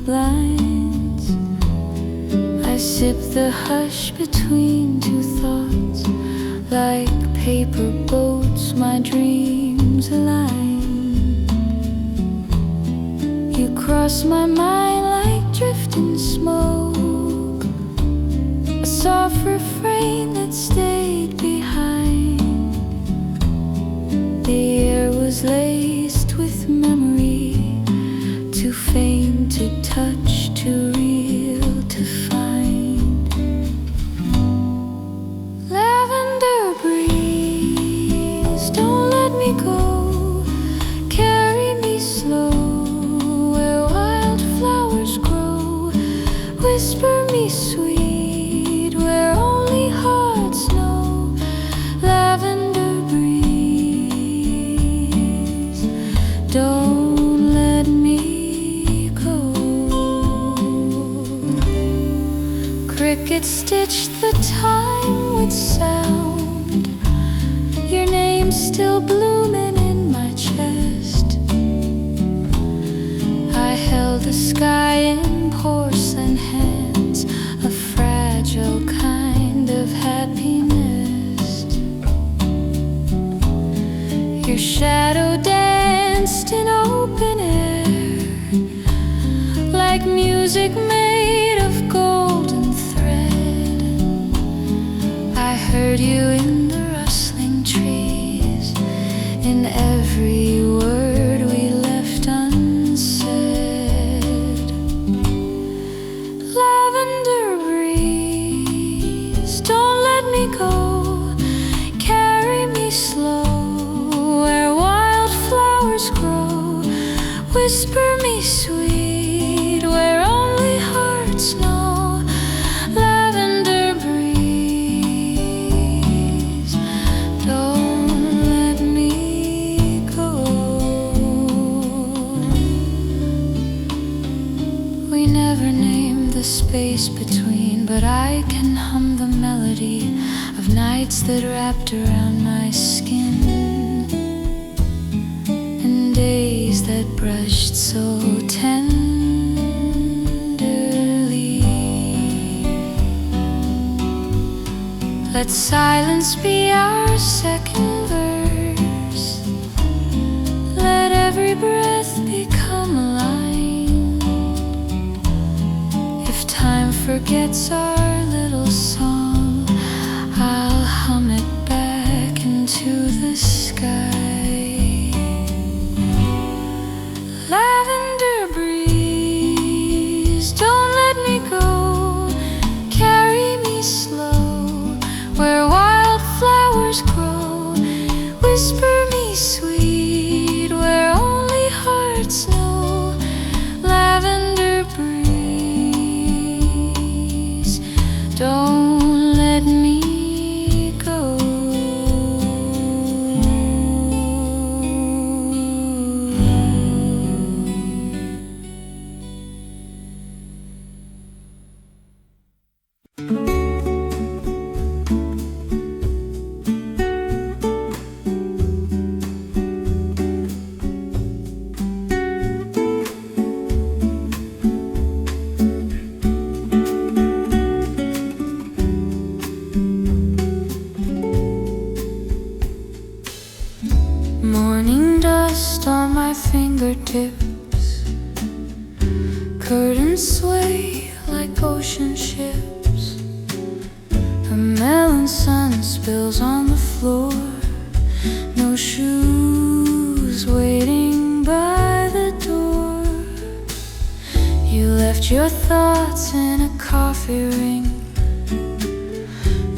blinds. I sip the hush between two thoughts. Like paper boats, my dreams align. You cross my mind like drifting smoke, a soft refrain that stayed behind. The air was laced with memory, too faint to touch, too real to find. Lavender breeze, don't let me go. Carry me slow where wildflowers grow. Whisper me sweet where only hearts know. Lavender breeze, don't let me go. Crickets stitched the time with sound. Your name's still blooming in my chest. I held the sky in porcelain hands, a fragile kind of happiness. Your shadow danced in open air, like music made of golden thread. I heard you in the rustling trees, in every word we left unsaid. Lavender breeze, don't let me go. Carry me slow where wildflowers grow. Whisper me sweet where only hearts know. Lavender breeze, don't let me go. We never named the space between, but I can hum the melody of nights that wrapped around my skin, and days that brushed so tenderly. Let silence be our second verse. Let every breath become a line. If time forgets our little song, I'll hum it back into the sky. Lavender breeze, don't let me go. Carry me slow where wildflowers grow. Whisper me sweet where only hearts know. Lavender breeze, don't let me go. Morning dust on my fingertips. Curtains sway like ocean ships. A melon sun spills on the floor. No shoes waiting by the door. You left your thoughts in a coffee ring.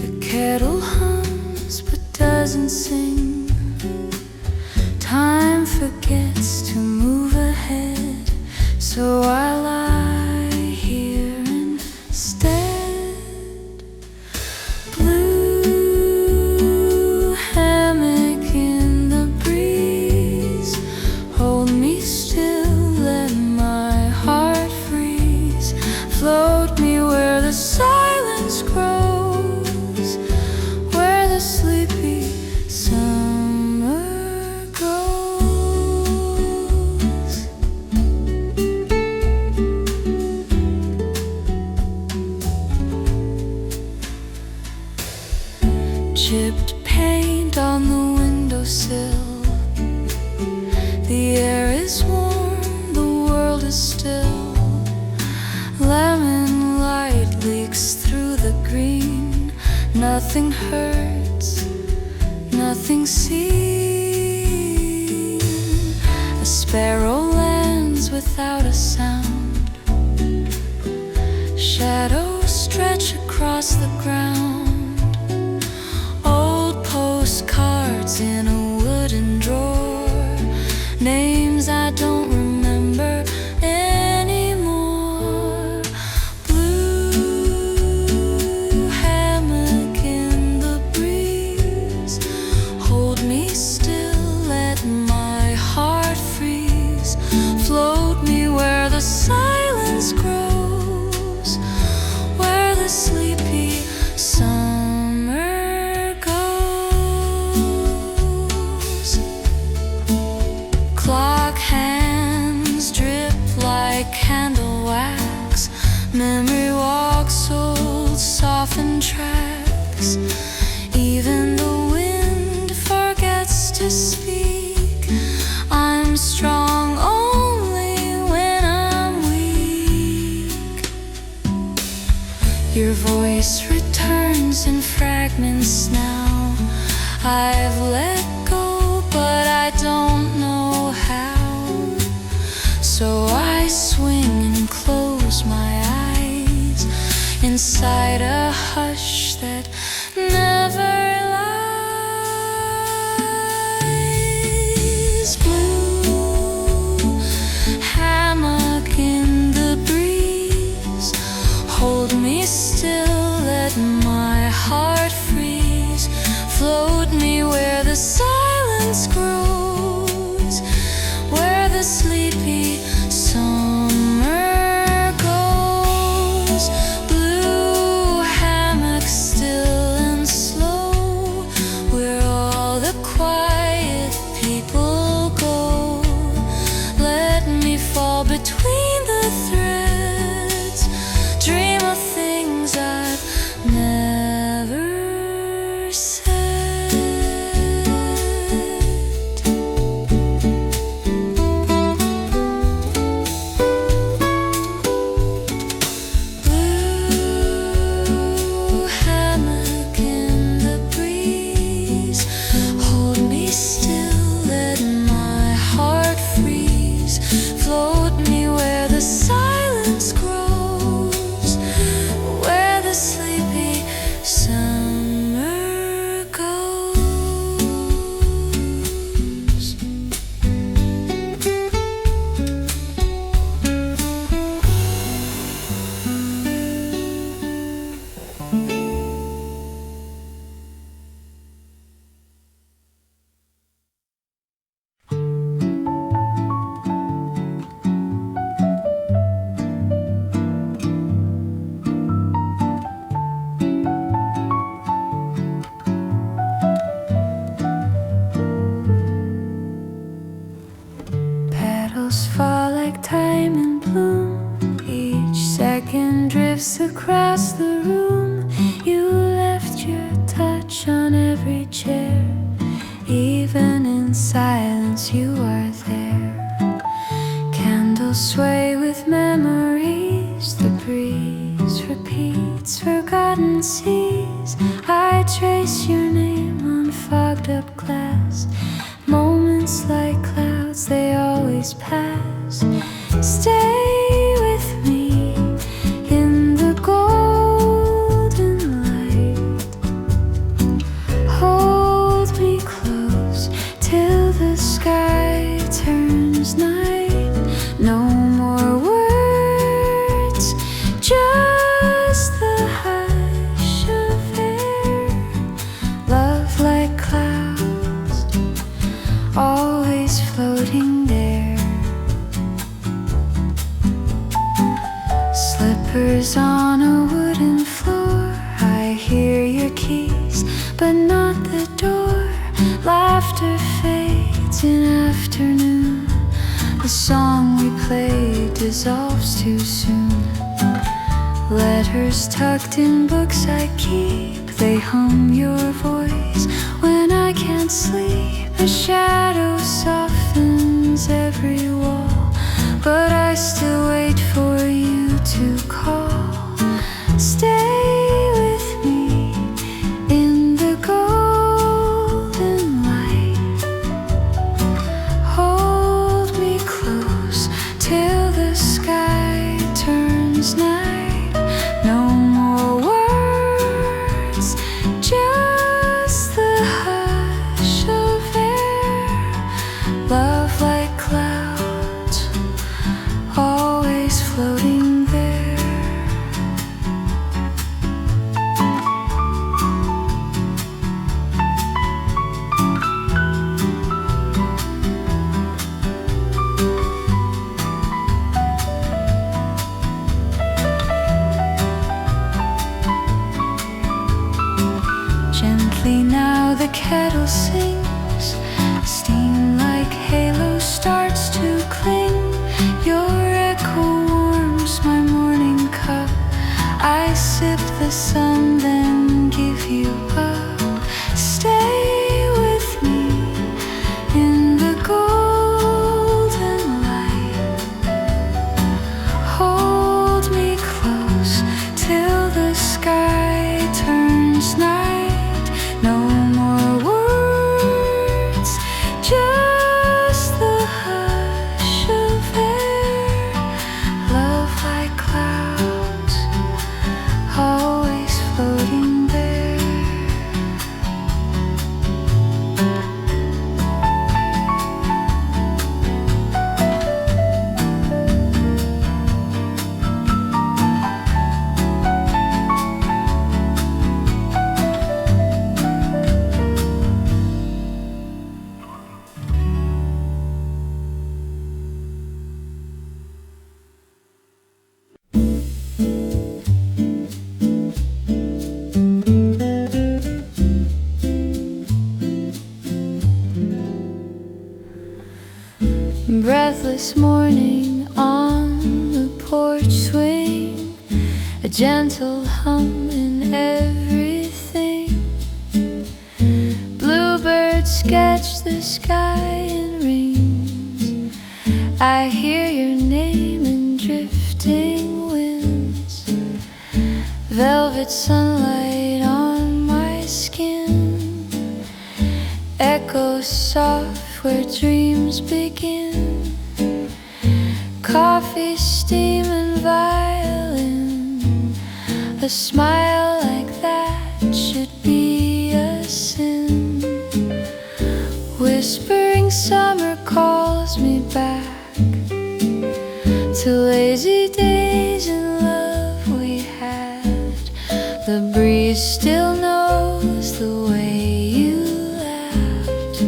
The kettle hums but doesn't sing. Time forgets to move ahead, so I lie here instead. Blue hammock in the breeze. Hold me still, let my heart freeze. Float me where the silence grows, where the sleepy summer goes. Nothing hurts, nothing seen. A sparrow lands without a sound. Shadows stretch across the ground. Old postcards in a wooden drawer. Names I don't remember anymore. Blue hammock in the breeze. Hold me still, let my heart freeze. Float me where the silence grows, where the sleepy summer goes. Clock hands drip like candle wax. Memory walks old softened tracks. Even the wind forgets to speak. I'm strong only when I'm weak. Your voice returns in fragments now. I've let go, but I don't know how. So I swing and close my eyes inside a hush that never lies. Blue hammock in the breeze. Hold me still, let my heart freeze. Float me where the silence grows, where the sleepy summer goes. Blue hammock still and slow, where all the quiet people go. Let me fall between the threads, dream of things I've never said. Blue hammock in the breeze. Hold me still, let my heart freeze. Float me where the silence grows, where the sleepy summer goes. Petals fall like time in bloom. Each second drifts across the room. You left your touch on every chair. Even in silence, you are there. Candles sway with memories. The breeze repeats forgotten seas. I trace your name on fogged up glass. Moments like clouds, they always pass. Stay with me in the golden light. Hold me close till the sky turns night. No more words, just the hush of air. Love like clouds, always floating there. Slippers on a wooden floor. I hear your keys, but not the door. Laughter fades in afternoon. The song we played dissolves too soon. Letters tucked in books I keep. They hum your voice when I can't sleep. A shadow softens every wall, but I still wait for you to call. Stay with me turns night. No more words, just the hush of air. Love like clouds, always floating there. Gently now the kettle sings, steam like halo starts to cling. Your echo warms my morning cup. I sip the sun, then give you up. Stay with me in the golden light. Hold me close till the sky turns night. No more words, just the hush of air. Love like clouds, always floating there. Breathless morning on the porch swing, a gentle hum in everything. Bluebirds sketch the sky in rings. I hear your name in drifting winds. Velvet sunlight on my skin echoes soft where dreams begin. Coffee, steam, and violin. A smile like that should be a sin. Whispering summer calls me back to lazy days in love we had. The breeze still knows the way you laughed.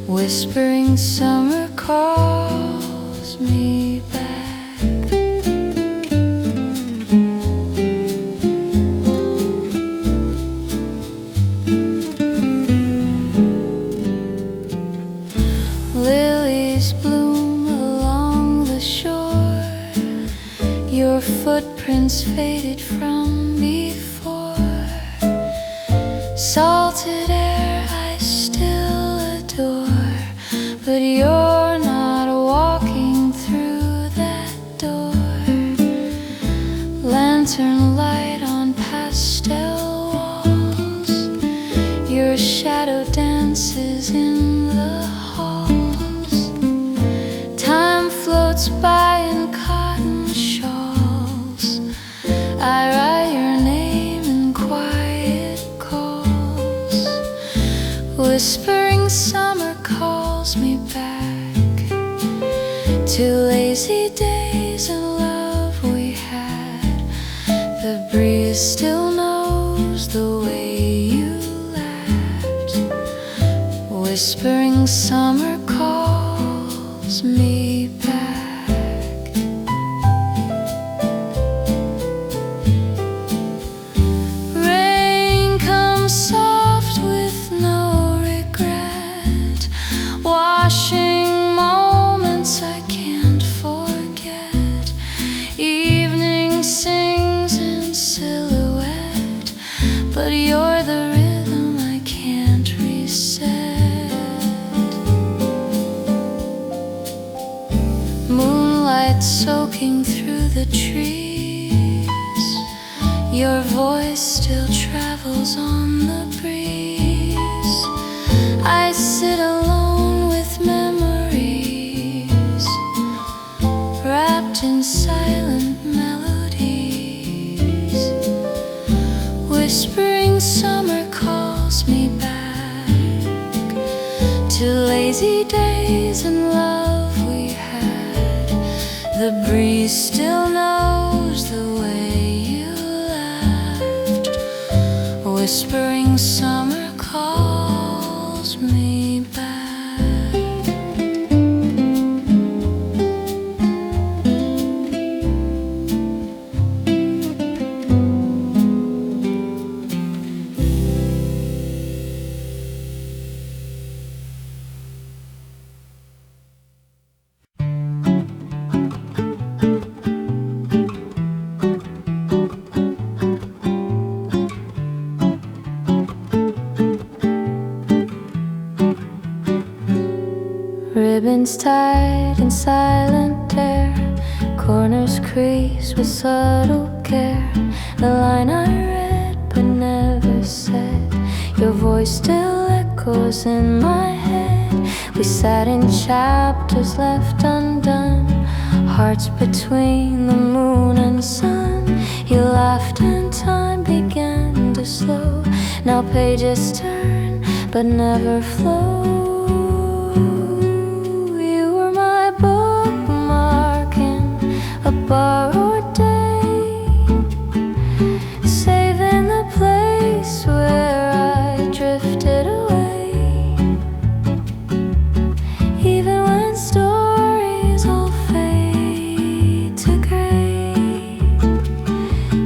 Whispering summer calls me back. Lilies bloom along the shore. Your footprints faded from before. Salted air I still adore, but you're not walking through that door. Lantern light on pastel walls. Your shadow dances in the halls. Time floats by in cotton shawls. I write your name in quiet calls. Whispering summer calls me back to lazy days in love we had. The breeze still knows the way you laughed. Whispering summer calls me back. Rain comes soft with no regret, washing moments I can't forget. Evening sings in silhouette, but you're the rhythm I can't reset. Moonlight soaking through the trees. Your voice still travels on the breeze. I sit alone with memories, wrapped in silent melody. easy days in love we had. The breeze still knows the way you laughed. Whispering summer calls me back. Ribbons tied in silent air, corners creased with subtle care. The line I read but never said, your voice still echoes in my head. We sat in chapters left undone, hearts between the moon and sun. You laughed and time began to slow. Now pages turn but never flow. Borrowed day, saving the place where I drifted away. Even when stories all fade to gray,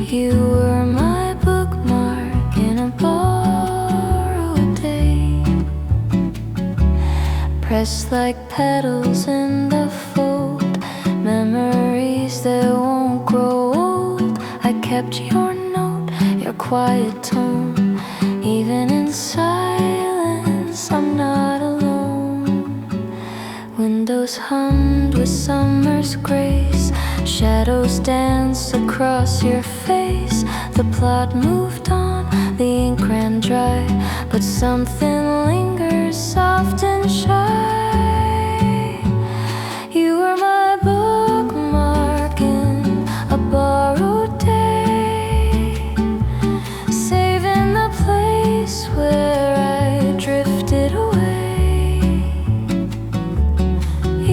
you were my bookmark in a borrowed day. Pressed like petals in the fold, memories that won't grow old. I kept your note, your quiet tone. Even in silence, I'm not alone. Windows hummed with summer's grace, shadows danced across your face. The plot moved on, the ink ran dry, but something lingers soft and shy. You were my bookmark in a borrowed day, saving the place where I drifted away.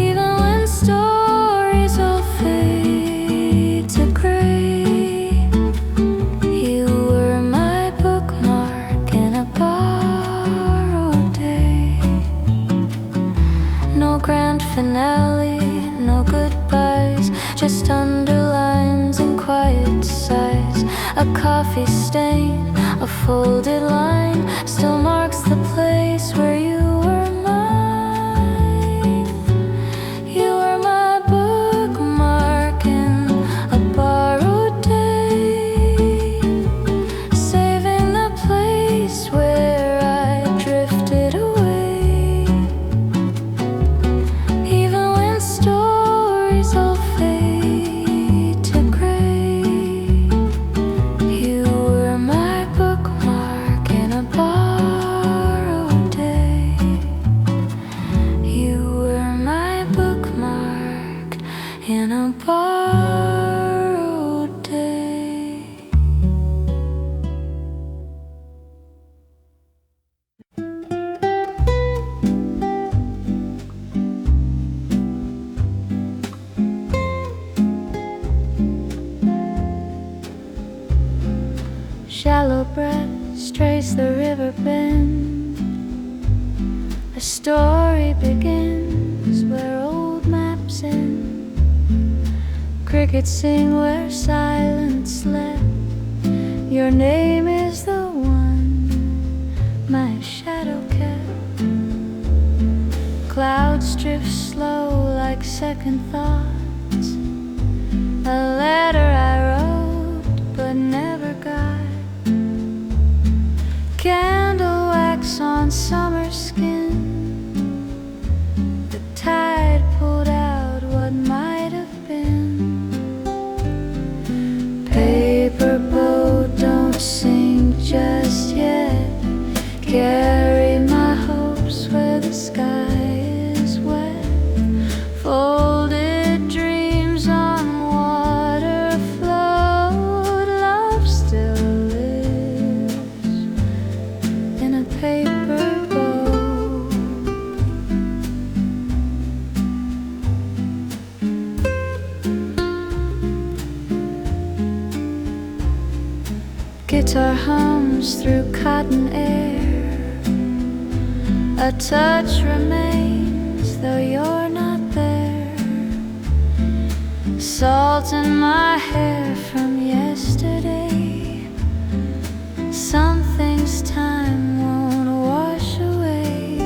Even when stories all fade to gray, you were my bookmark in a borrowed day. No grand finale, no goodbyes, just underlines and quiet sighs. A coffee stain, a folded line, still marks the place where you were mine. You were my bookmark in a borrowed day, saving the place where I drifted away. Even when stories all fade to gray, you were my bookmark in a borrowed day. You were my bookmark in a borrowed day. Shallow breaths trace the river bend. A story begins where old maps end. Crickets sing where silence slept. Your name is the one my shadow kept. Clouds drift slow like second thoughts. A letter I wrote but never got. Candle wax on summer skin. The tide pulled out what might have been. Paper boat, don't sink just yet. Carry my hopes where the sky is wet. Folded dreams on water float. Love still lives in a paper boat. Guitar hums through cotton air. A touch remains though you're not there. Salt in my hair from yesterday. Some things time won't wash away.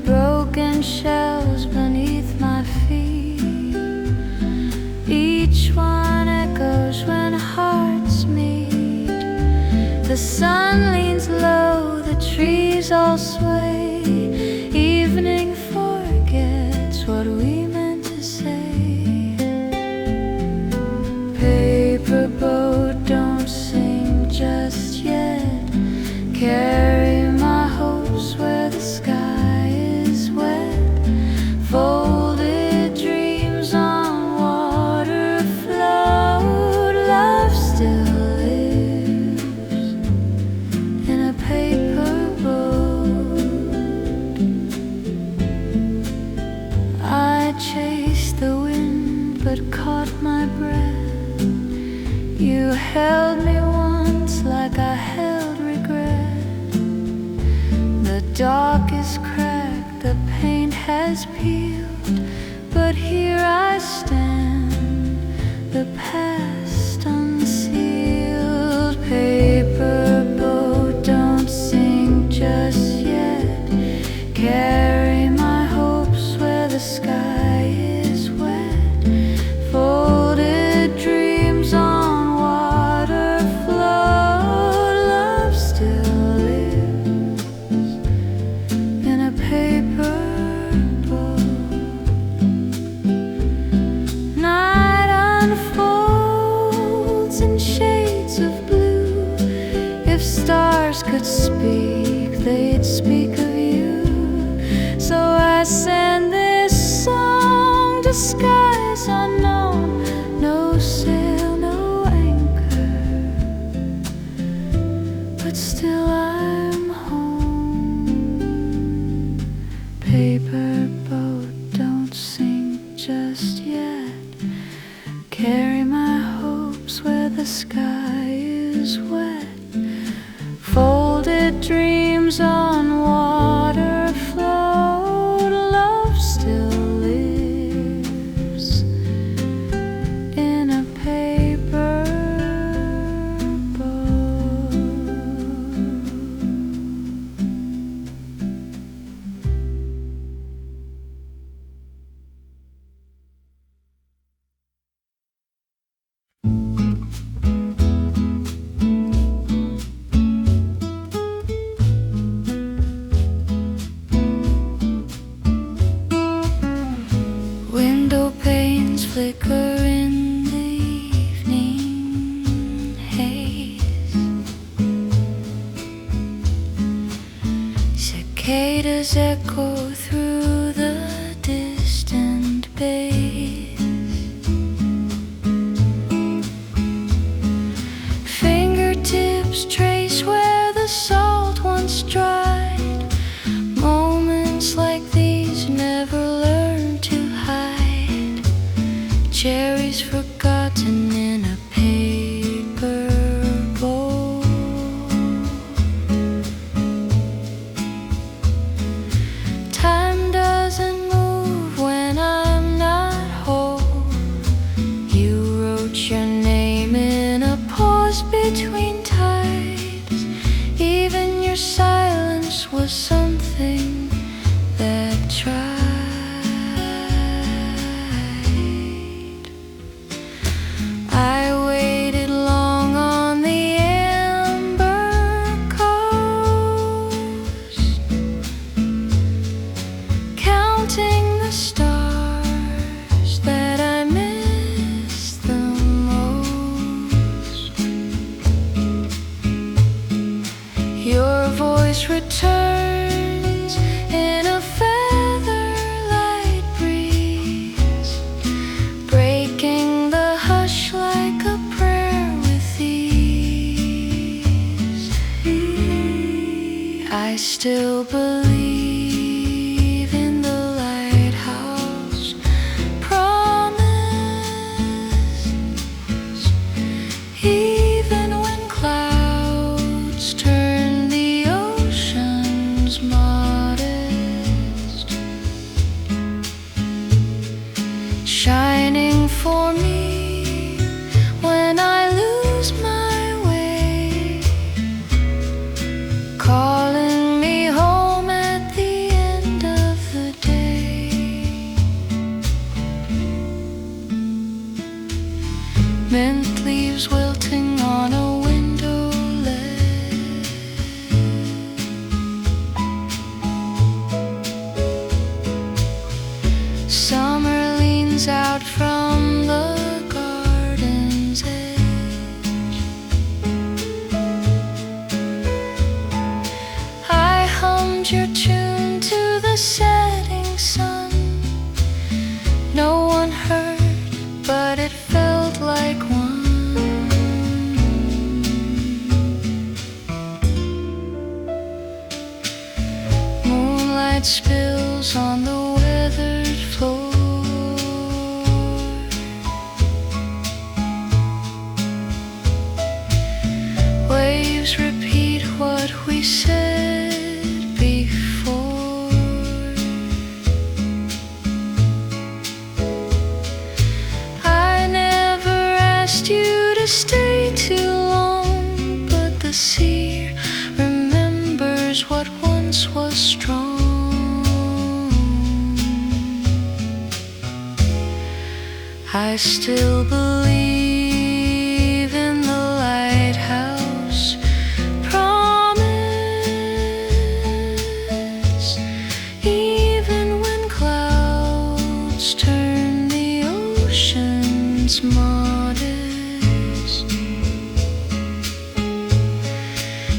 Broken shells beneath my feet. Each one echoes when hearts meet. The sun leans low, the trees all sway. Evening forgets what we meant to say. Paper boat, don't sing just yet. Carry my hopes where the sky is wet. Folded dreams on water float. Love still lives in a paper boat. I chased the wind but caught my breath. You held me once like I held regret. The dark is cracked, the paint has peeled, but here I stand, the past unsealed. Paper boat, don't sing just yet. Carry my hopes where the sky is wet. Folded dreams on water float. Love still lives in a paper boat. Night unfolds in shades of blue. If stars could speak, they'd speak of you. So I send this song to skies unknown. No sail, no anchor, but still I'm home. Paper boat, don't sing just yet. Carry my hopes where the sky is wet. Folded dreams on water float. Love still lives in a paper boat. Window panes flicker in the evening haze. Cicadas echo through the distant bays. Fingertips trace where the salt once dried. Moments like these never learn to hide. Cherries forgotten in a paper bowl. Time doesn't move when I'm not whole. You wrote your name in a pause between tides. Even your silence was something that tried. I waited long on the amber coast, counting the stars that I missed the most. Your voice returns in a feather-light breeze, breaking the hush like a prayer with ease. I still believe in the lighthouse promise, even when mint leaves wilting on a window ledge. Summer leans out from the garden's edge. I hummed your tune to the setting sun. No one heard, but it felt like one. Moonlight spills on the weathered floor. Waves repeat what we said before. I never asked you to stay too long, but the sea remembers what once was strong. I still believe in the lighthouse promise, even when clouds turn the oceans modest,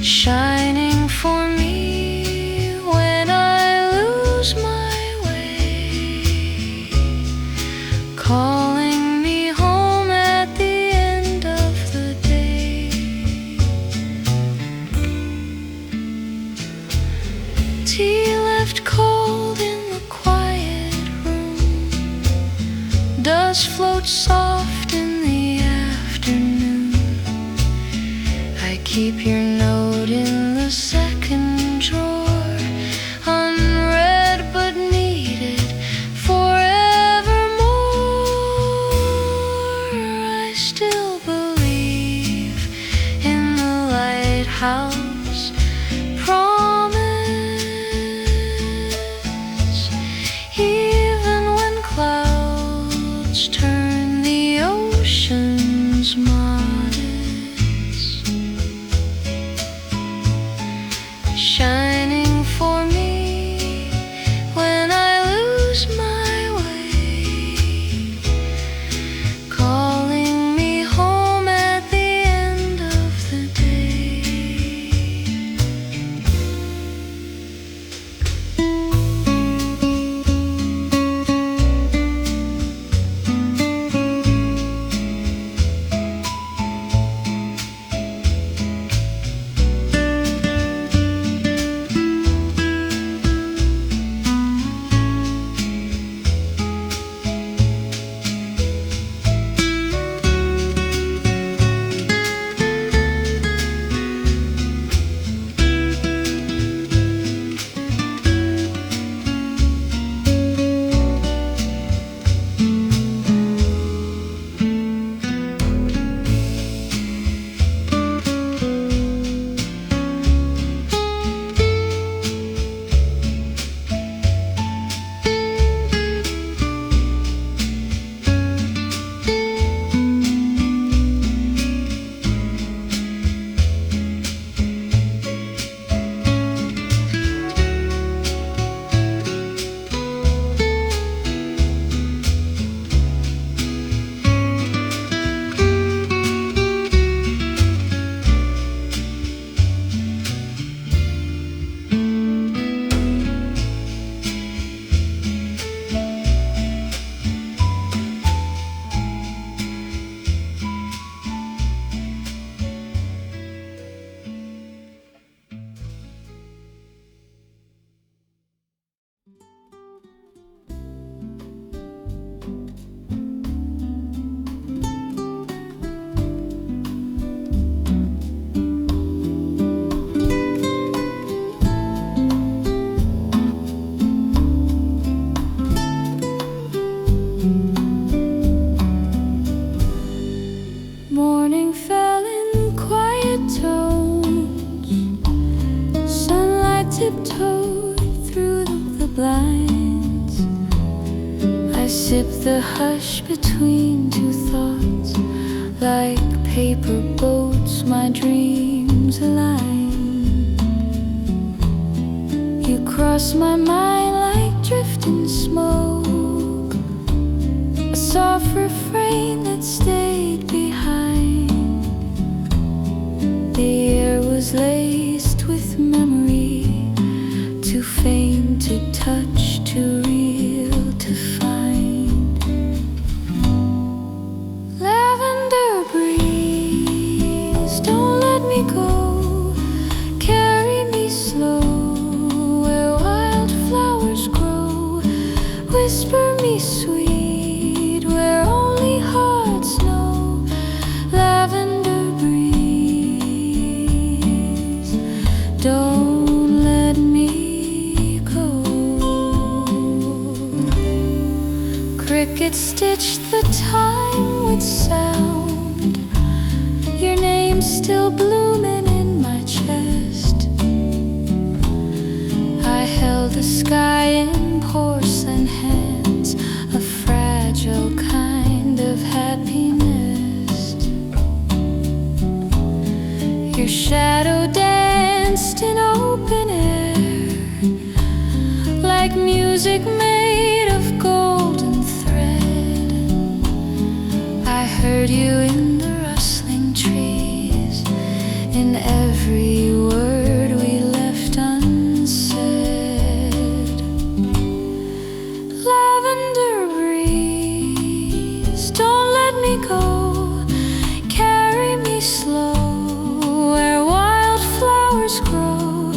shining for me when I lose my way, calling me home at the end of the day. Tea left cold in the quiet room, dust floats soft in the afternoon. I keep your note in the second drawer, unread but needed forevermore. I still believe in the lighthouse promise, even when clouds turn the oceans modest, shining for me when I lose my way, calling me home at the end of the day. sip the hush between two thoughts, like paper boats, my dreams align. You cross my mind like drifting smoke, a soft refrain that stayed behind. The air was laced with memory, too faint to touch, too real to find. Lavender breeze, don't let me go, carry me slow where wildflowers grow, whisper me sweet where only hearts know. Lavender breeze, don't let me go. Crickets stitched the time with sound, your name still blooming in my chest. I held the sky in porcelain hands, a fragile kind of happiness. Your shadow danced in open air, like music made of golden thread. I heard you in the rustling trees, in every word we left unsaid. Lavender breeze, don't let me go, carry me slow where wildflowers grow,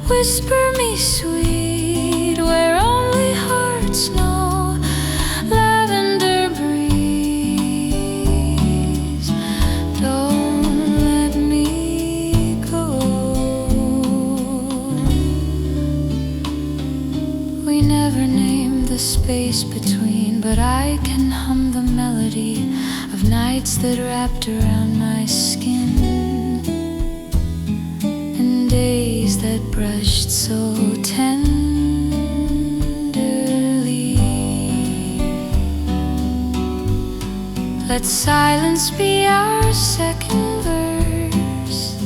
whisper me sweet where only hearts know. Lavender breeze, don't let me go. We never named the space between, but I can hum the melody of nights that wrapped around my skin, and days that brushed so tenderly. Let silence be our second verse,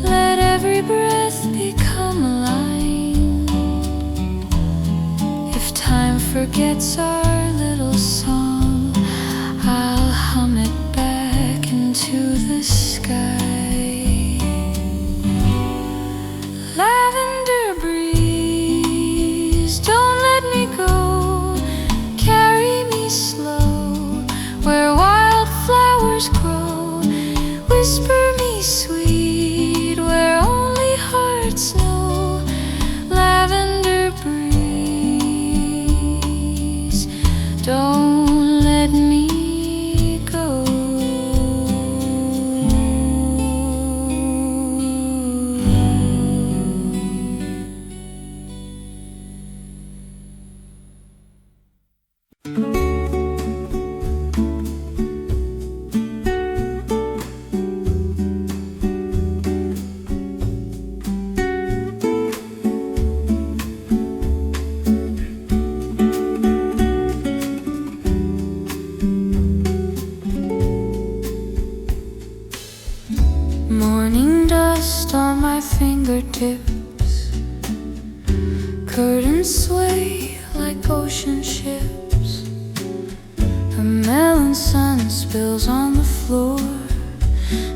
let every breath become a line. If time forgets our little song, I'll hum it back into the sky. Lavender breeze, don't let me go, carry me slow where wildflowers grow, whisper me sweet where only hearts know. Lavender breeze, don't let me go. Morning dust on my fingertips, curtains sway like ocean ships. A melon sun spills on the floor,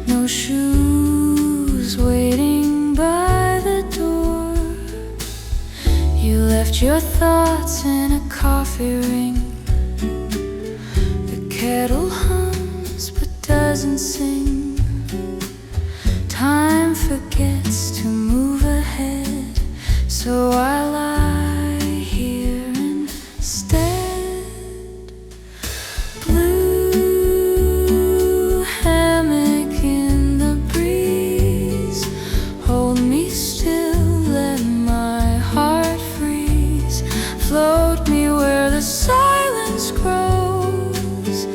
no shoes waiting by the door. You left your thoughts in a coffee ring. The kettle hums but doesn't sing. Time forgets to move ahead, so I lie here instead. Blue hammock in the breeze, hold me still, let my heart freeze. Float me where the silence grows,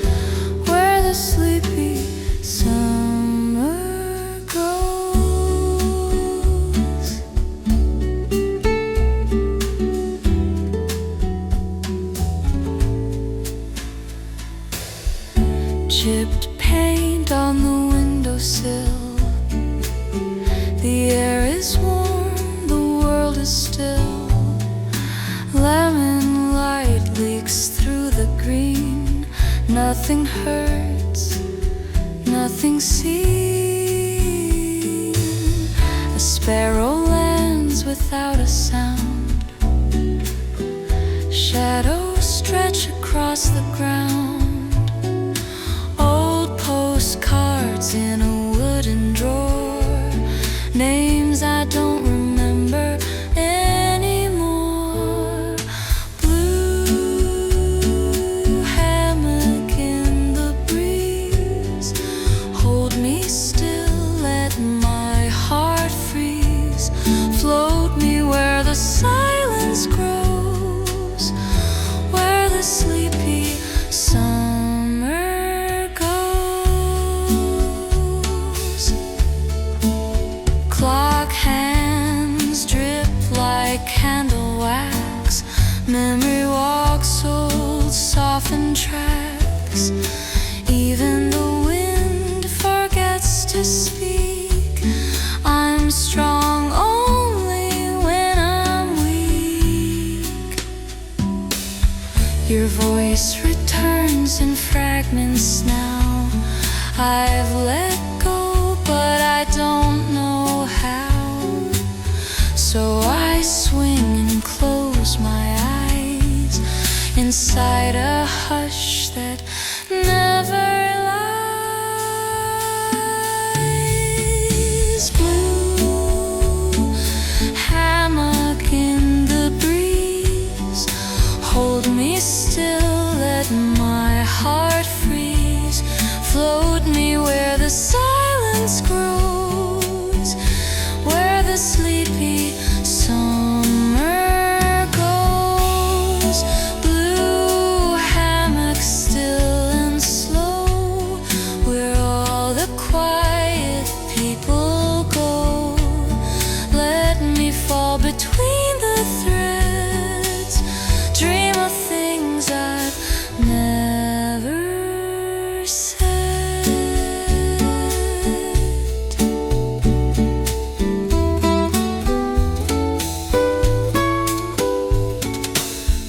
where the sleepy sun paint on the windowsill. The air is warm, the world is still. Lemon light leaks through the green. Nothing hurts, nothing seen. A sparrow lands without a sound. Shadows stretch across the ground. Old postcards in a wooden drawer. Names I don't remember anymore. Blue hammock in the breeze. Hold me still, let my heart freeze. Float me where the silence grows, where the sleepy summer goes. Clock hands drip like candle wax. Memory walks old softened tracks. Even the wind forgets to speak. I'm strong only when I'm weak. Your voice returns in fragments now. I've let go, but I don't know how. So I swing and close my eyes inside a hush that never lies. Blue hammock in the breeze. Hold me still, let my heart freeze. Float me where the silence grows, where the sleepy summer goes. Blue hammock still and slow, where all the quiet people go. Let me fall between the threads. Dream of things I've never said.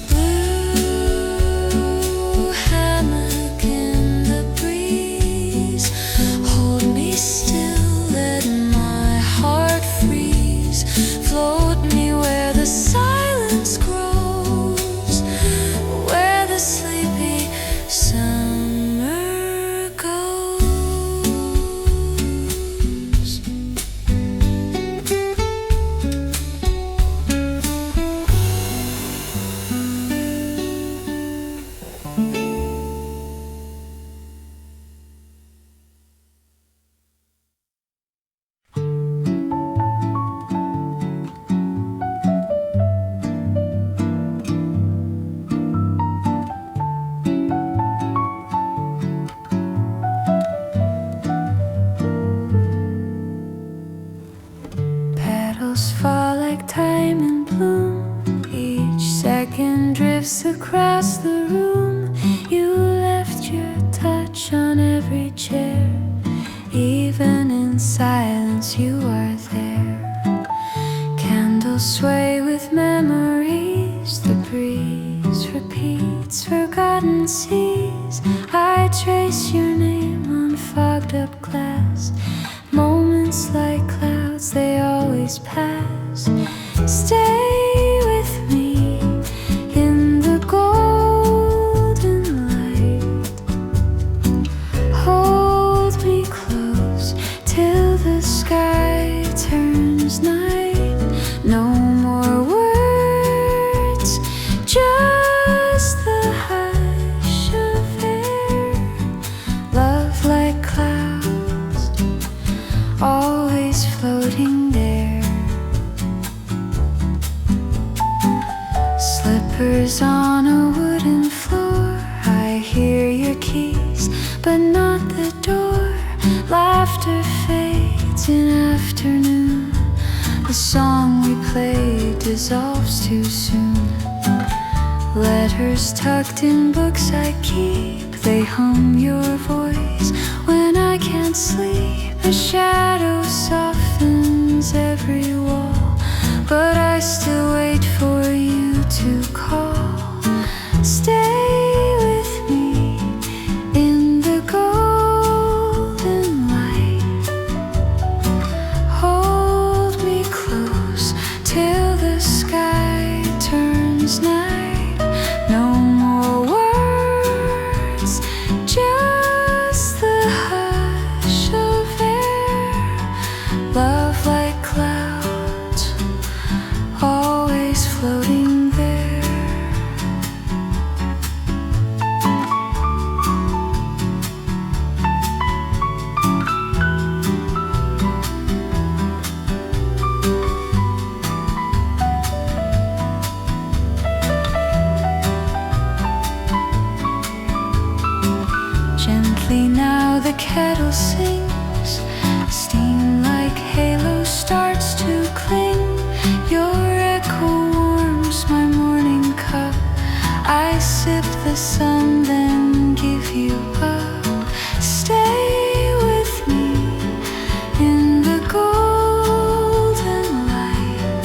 Blue hammock in the breeze. Hold me still, let my heart freeze. Float me where the silence grows, where the sleepy summer goes. Petals fall like time in bloom. Each second drifts across the room. You left your touch on every chair. Even in silence you are there. Candles sway with memories. The breeze repeats forgotten seas. I trace your name on fogged up glass. Moments like clouds, they always pass. Stay with me in the golden light. Hold me close till the sky turns night. No more words, just the hush of air. Love like clouds, always floating there. Slippers on a wooden floor. I hear your keys, but not the door. Laughter fades in afternoon. The song we played dissolves too soon. Letters tucked in books I keep, they hum your voice when The shadow softens every wall, but I still wait for you to call. Stay with me in the golden light. Hold me close till the sky turns night. No more words, just the hush of air. Love like clouds, always floating there. Gently now the kettle sings, steam like halo starts to cling. Your echo warms my morning cup. I sip the sun, then give you up. Stay with me in the golden light.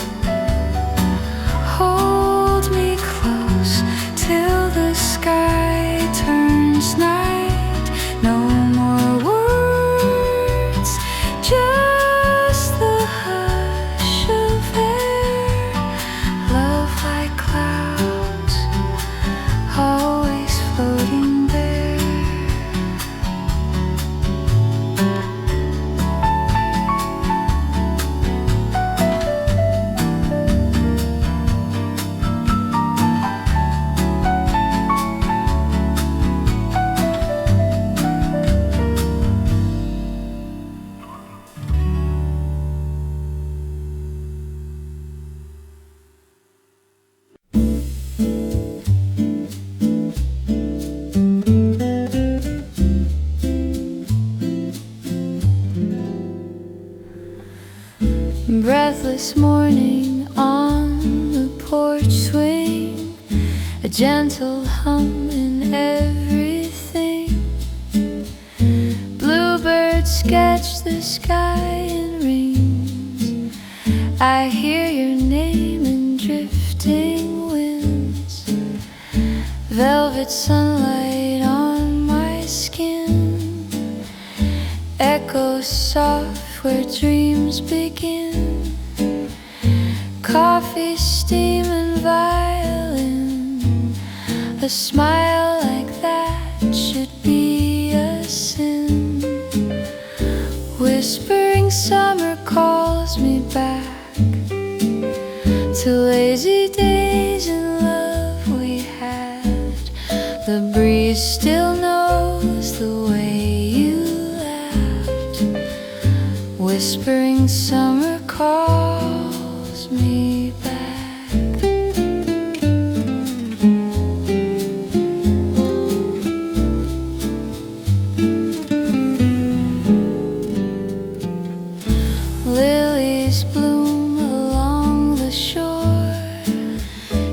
Hold me close till the sky turns night. No more words, just the hush of air. Love like clouds, always floating there. Breathless morning on the porch swing, a gentle hum in everything. Bluebirds sketch the sky in rings. I hear your name in drifting winds. Velvet sunlight on my skin echoes soft where dreams begin. Coffee, steam, and violin. A smile like that should be a sin. Whispering summer calls me back to lazy days in love we had. The breeze still knows the way you laughed. Whispering summer calls me back. Lilies bloom along the shore.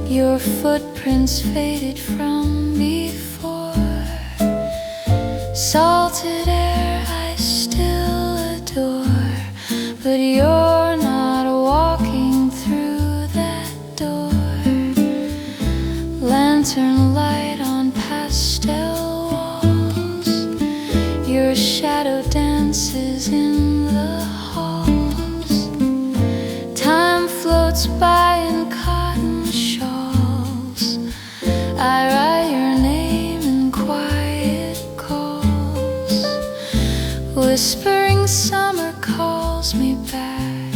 Your footprints faded from before. Salted air I still adore, but you're not walking through that door. Lantern light on pastel walls. Your shadow dances in the halls. Time floats by in cotton shawls. I write your name in quiet calls. Whispering summer calls me back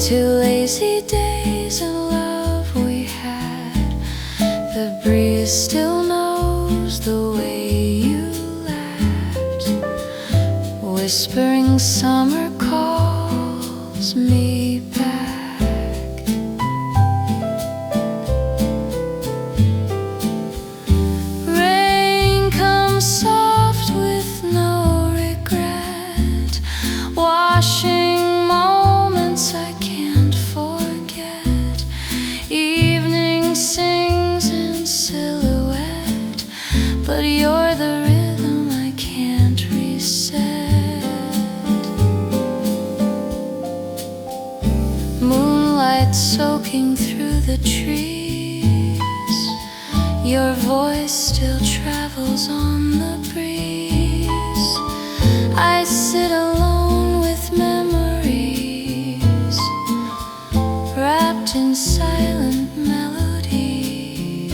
to lazy days in love we had. The breeze still knows the way you laughed. Whispering summer calls me back. Rain comes soft with no regret, washing moments I can't forget. Evening sings in silhouette, but you're the rhythm I can't reset. soaking through the trees. Your voice still travels on the breeze. I sit alone with memories, wrapped in silent melodies.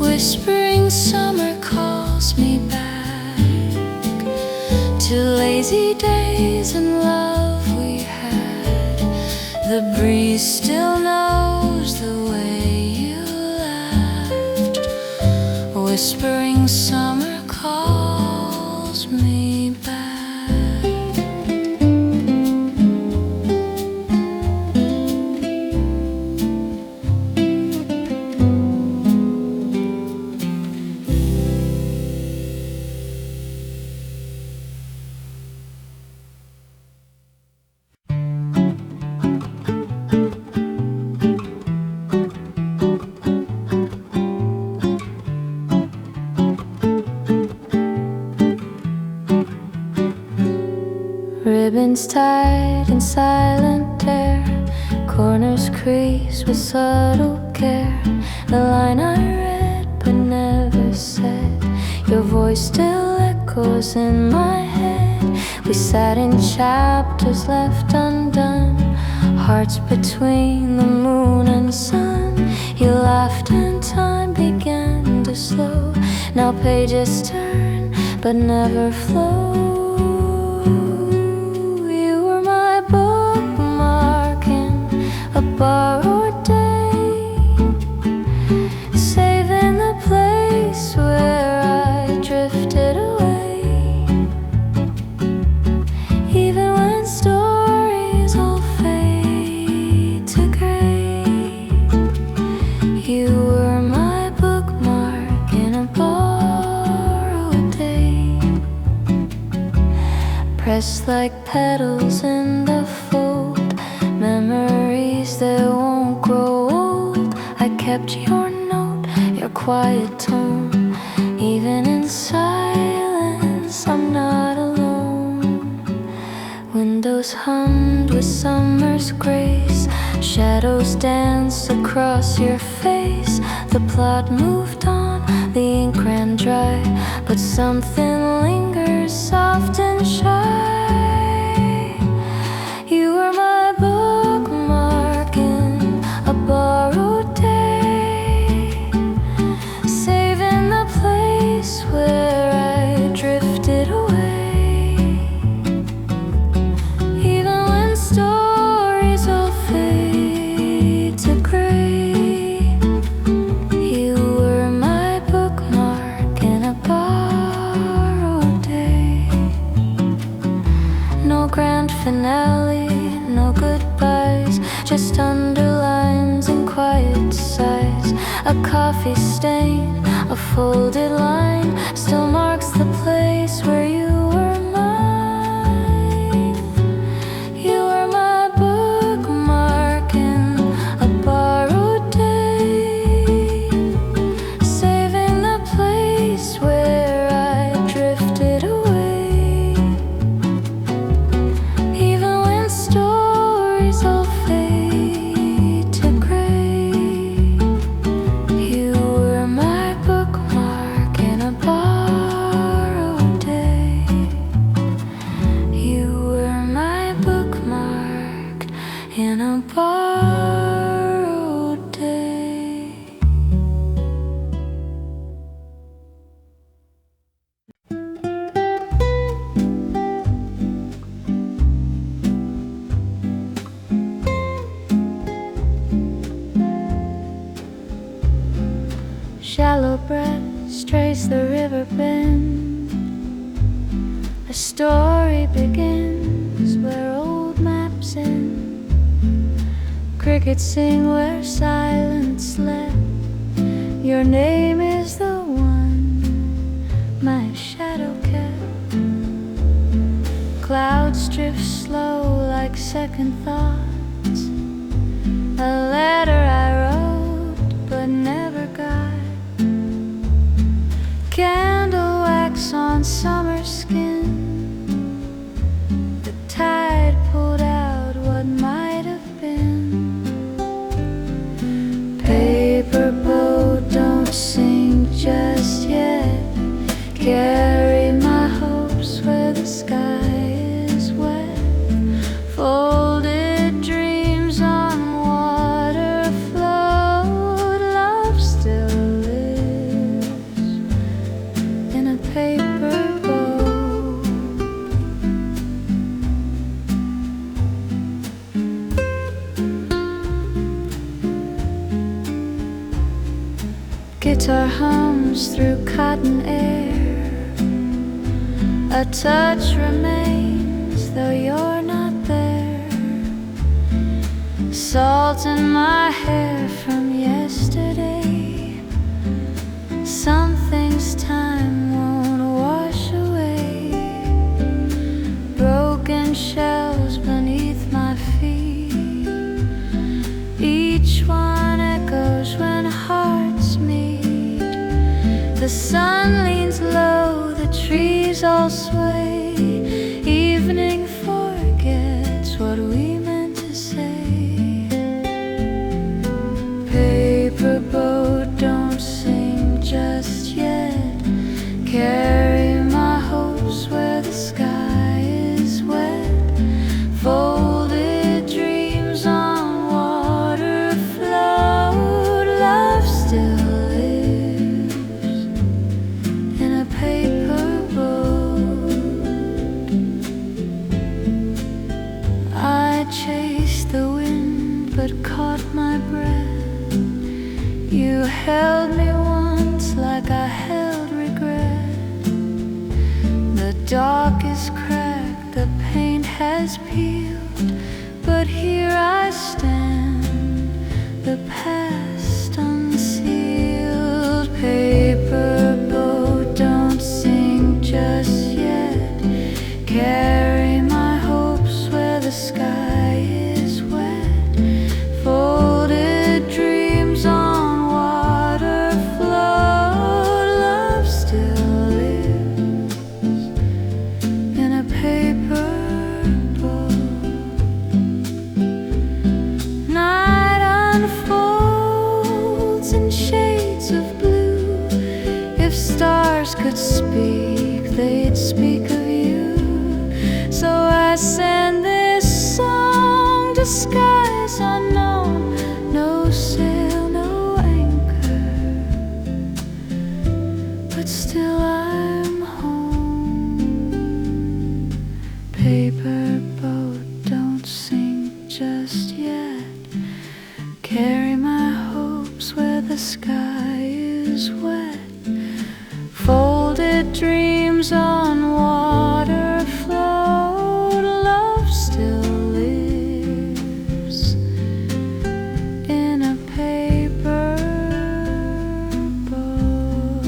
Whispering summer calls me back to lazy days and love we had. The breeze still knows the way you laughed. Whispering summer calls me back. Ribbons tied in silent air, corners creased with subtle care. The line I read but never said, your voice still echoes in my head. We sat in chapters left undone, hearts between the moon and sun. You laughed and time began to slow. Now pages turn but never flow. Borrowed day, saving the place where I drifted away. Even when stories all fade to gray, you were my bookmark in a borrowed day. Pressed like petals in the fold, memories that won't grow old. I kept your note, your quiet tone. Even in silence, I'm not alone. Windows hummed with summer's grace, shadows danced across your face. The plot moved on, the ink ran dry, but something lingers soft and shy. You were my bookmark in a borrowed day, saving the place where I drifted away. Even when stories all fade to gray, you were my bookmark in a borrowed day. No grand finale, no goodbyes, just underlines and quiet sighs. A coffee stain, a folded line, still marks the place where you were mine. You were my bookmark in a borrowed day, saving the place where I drifted away. Even when stories all fade to gray, you were my bookmark in a borrowed day. You were my bookmark in a borrowed day. Shallow breaths trace the river bend. A story begins where old maps end. Crickets sing where silence slept. Your name is the one my shadow kept. Clouds drift slow like second thoughts. A letter I wrote but never got. Candle wax on summer skin. The tide pulled out what might have been. guitar hums through cotton air. A touch remains though you're not there. Salt in my hair from yesterday. Some things time won't wash away. Broken shells beneath my feet. Each one echoes when hearts meet. The sun leans low, the trees all sway. Evening forgets what we meant to say. Paper boat, don't sing just yet. Carry my hopes where the sky is wet. Folded dreams on water float. Love still lives in a paper boat. I chased the wind but caught my breath. You held me once like I held regret. The dark is cracked, the paint has peeled, but here I stand, the past unsealed. Paper boat, don't sing just yet. Carry my hopes where the sky is wet. Folded dreams on water float. Love still lives in a paper boat. Night unfolds in shades of blue. If stars could speak, they'd speak of you. So I send this song to skies unknown. No sail, no anchor, but still I'm home. Paper boat, don't sing just yet. Carry my hopes where the sky is wet. Folded dreams on water float. Love still lives in a paper boat.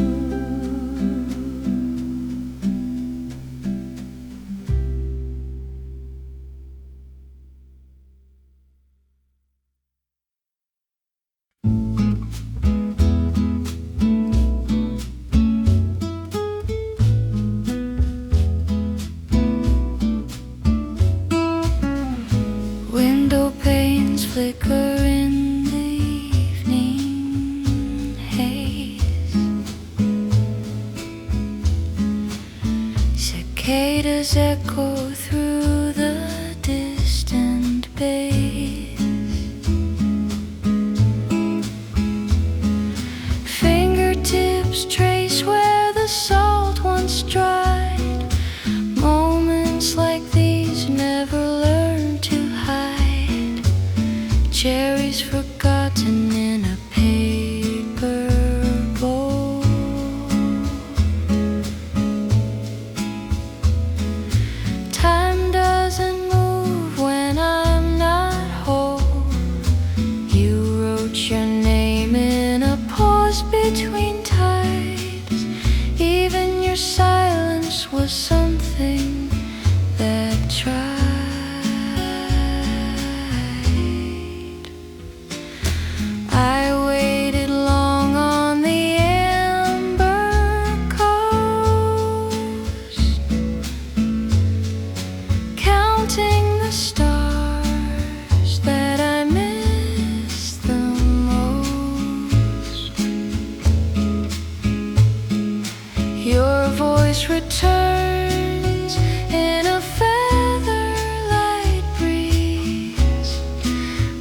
Window panes flicker in the evening haze. Cicadas echo through the distant bays. Fingertips trace where the salt once dried. Moments like these never learn to hide. Cherries forgotten in a paper bowl. Time doesn't move when I'm not whole. You wrote your name in a pause between times. Even your silence was something that tried. I waited long on the amber coast, counting the stars that I missed the most. Your voice returns in a feather-light breeze,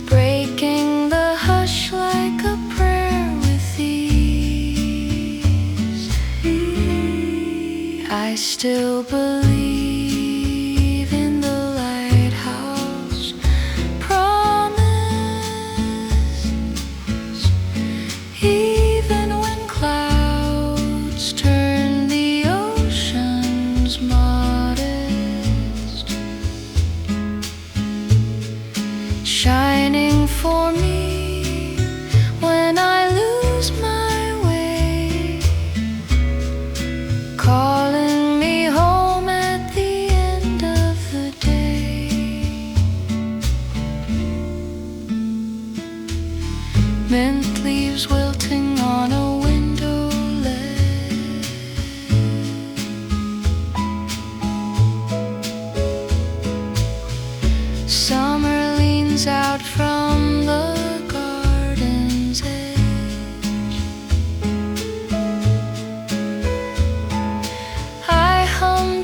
breaking the hush like a prayer with ease. I still believe in the lighthouse promise, even when clouds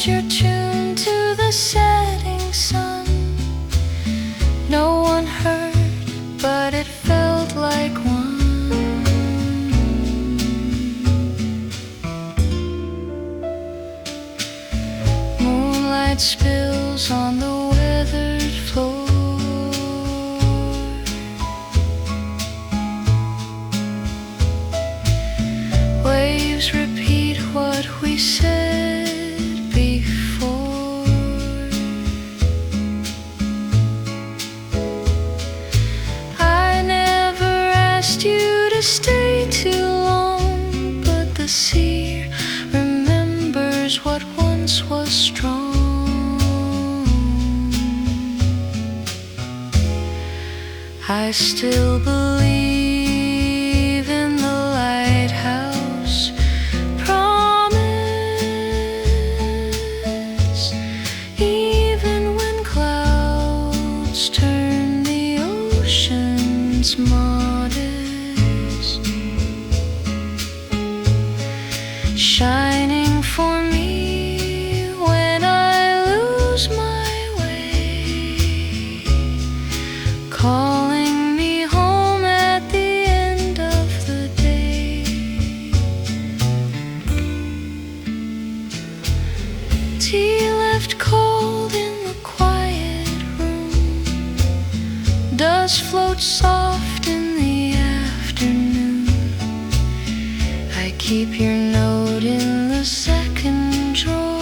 tuned your tune to the setting sun. No one heard, but it felt like one. Moonlight spills on the weathered floor. Waves repeat what we said before. I never asked you to stay too long, but the sea remembers what once was strong. I still believe in the Lighthouse Promise, even when clouds turn the oceans modest, shining for me when I lose my way, calling me home at the end of the day. Tea left cold in the quiet room, dust floats soft in the afternoon. I keep your note in the second drawer.